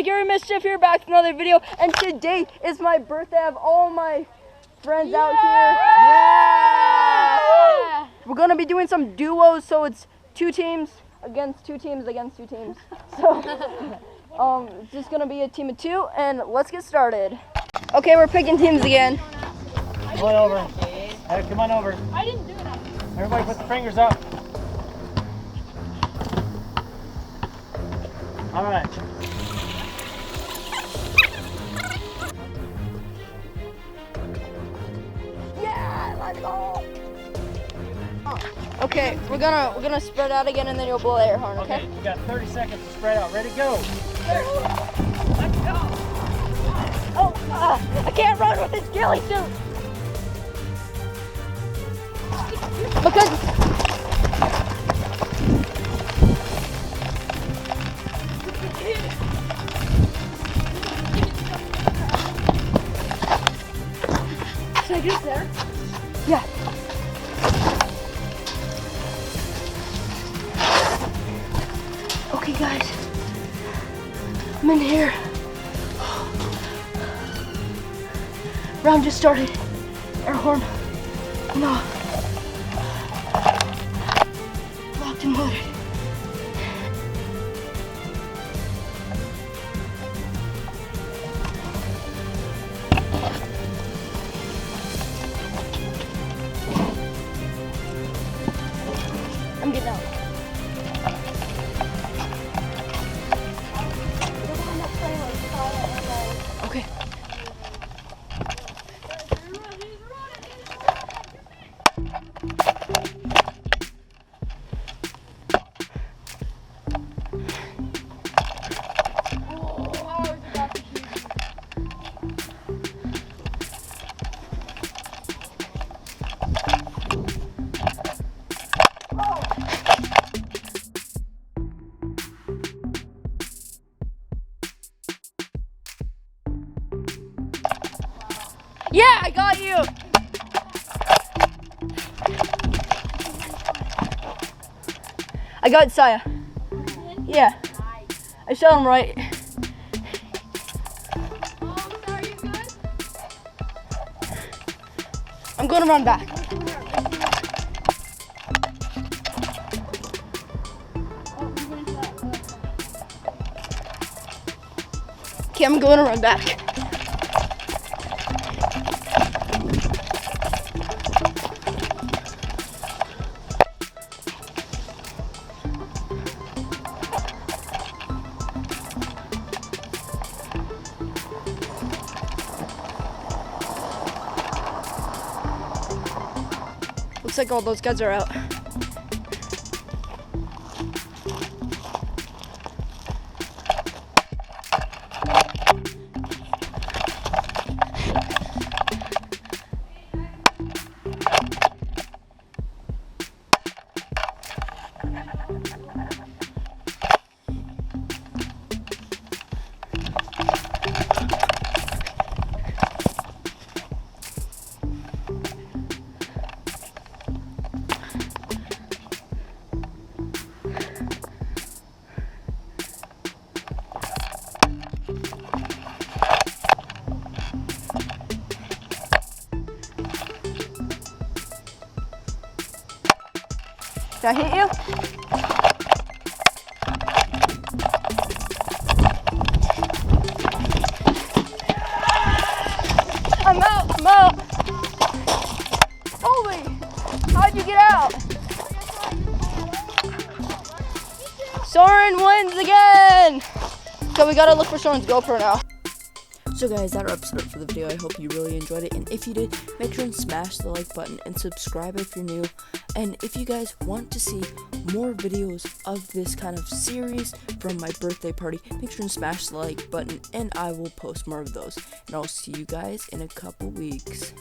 Makery Mischief here, back to another video, and today is my birthday. I have all my friends out here. Yeah! We're gonna be doing some duos, so it's 2 teams against 2 teams against 2 teams. So it's just gonna be a team of 2, and let's get started. Okay, we're picking teams again. Come on over. Hey, come on over. I didn't do that. Everybody put the fingers up. All right. Yeah, let's go. Okay, we're gonna spread out again, and then you'll blow the air horn. Okay. You got 30 seconds to spread out. Ready, go. Let's go. Oh, I can't run with this ghillie suit. Because should I get there? Yeah. Okay, guys. I'm in here. Round just started. Air horn. No. Locked and loaded. I'm getting out. Okay. Yeah, I got you. I got Saya. Yeah. I shot him right. Are you good? I'm going to run back. Okay, I'm going to run back. Looks like all those guys are out. Did I hit you? I'm out. Holy, how'd you get out? Soren wins again. So we gotta look for Soren's GoPro now. So guys, that wraps it up for the video. I hope you really enjoyed it, and if you did, make sure and smash the like button and subscribe if you're new. And if you guys want to see more videos of this kind of series from my birthday party, make sure and smash the like button, and I will post more of those. And I'll see you guys in a couple weeks.